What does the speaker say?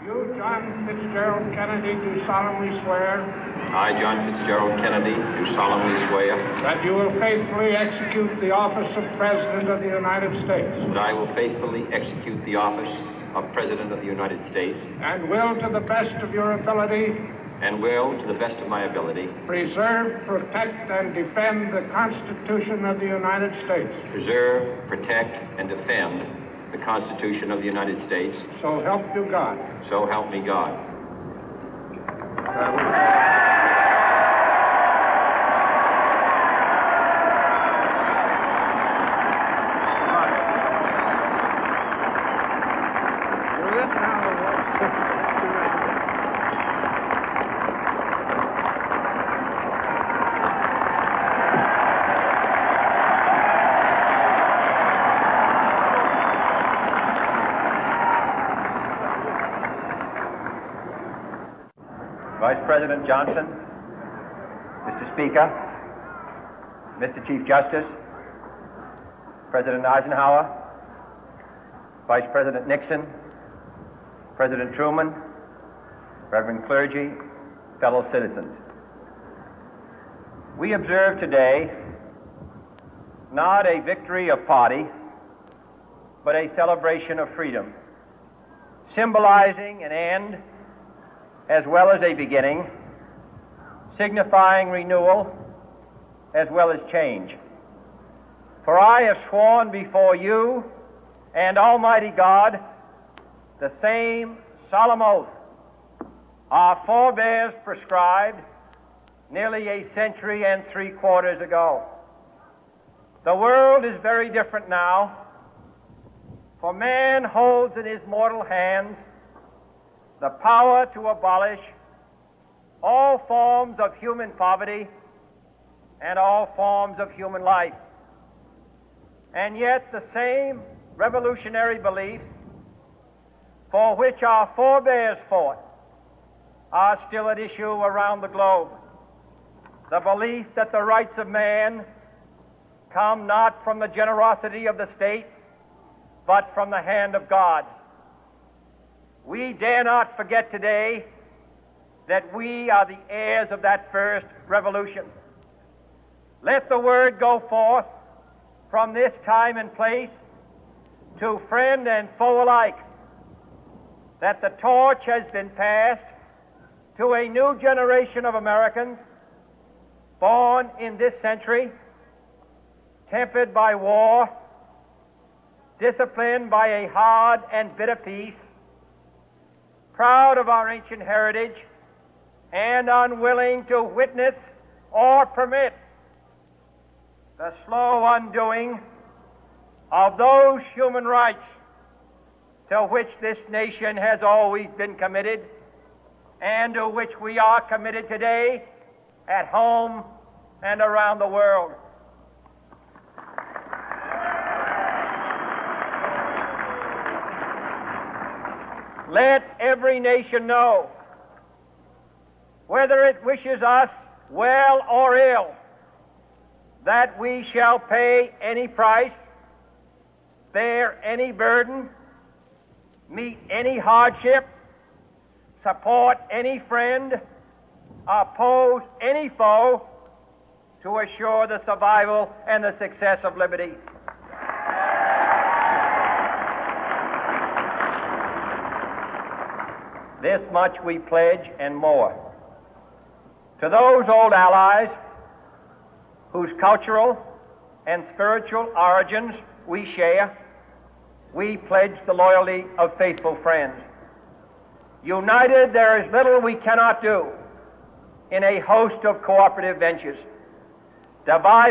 You, John Fitzgerald Kennedy, do solemnly swear I, John Fitzgerald Kennedy, do solemnly swear that you will faithfully execute the office of President of the United States that I will faithfully execute the office of President of the United States and will, to the best of your ability, and will, to the best of my ability, preserve, protect, and defend the Constitution of the United States. preserve, protect, and defend the Constitution of the United States. So help you God. So help me God. Vice President Johnson, Mr. Speaker, Mr. Chief Justice, President Eisenhower, Vice President Nixon, President Truman, Reverend clergy, fellow citizens. We observe today not a victory of party, but a celebration of freedom, symbolizing an end as well as a beginning, signifying renewal as well as change. For I have sworn before you and Almighty God the same solemn oath our forebears prescribed nearly a century and 3/4 ago. The world is very different now, for man holds in his mortal hands the power to abolish all forms of human poverty and all forms of human life. And yet the same revolutionary beliefs for which our forebears fought are still at issue around the globe. The belief that the rights of man come not from the generosity of the state, but from the hand of God. We dare not forget today that we are the heirs of that first revolution. Let the word go forth from this time and place to friend and foe alike that the torch has been passed to a new generation of Americans born in this century, tempered by war, disciplined by a hard and bitter peace, proud of our ancient heritage, and unwilling to witness or permit the slow undoing of those human rights to which this nation has always been committed and to which we are committed today at home and around the world. Let every nation know, whether it wishes us well or ill, that we shall pay any price, bear any burden, meet any hardship, support any friend, oppose any foe to assure the survival and the success of liberty. This much we pledge and more. To those old allies whose cultural and spiritual origins we share, we pledge the loyalty of faithful friends. United, there is little we cannot do in a host of cooperative ventures. Divided,